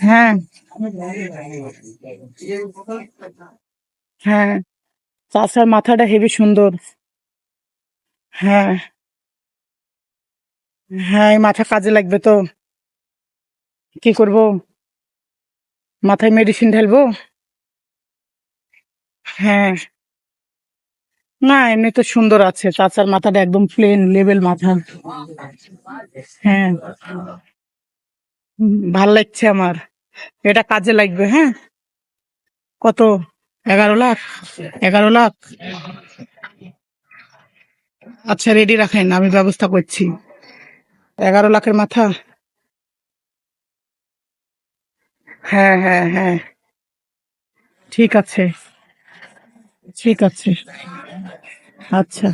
হ্যাঁ, হ্যাঁ, চাচার মাথাটা হেবি সুন্দর। হ্যাঁ, হ্যাঁ, এই মাথা কাজে লাগবে তো। কি করব? মাথায় মেডিসিন ঢালবো? হ্যাঁ, না এমনি তো সুন্দর আছে, চাচার মাথাটা একদম প্লেন লেভেল মাথা। হ্যাঁ, ভাল লাগছে আমার। এটা কাজে লাগবে, হ্যাঁ। কত? 11 লাখ? 11 লাখ? আচ্ছা, রেডি রাখেন, আমি ব্যবস্থা করছি। 11 লাখের মাথা। হ্যাঁ, হ্যাঁ, হ্যাঁ, ঠিক আছে, ঠিক আছে। আচ্ছা।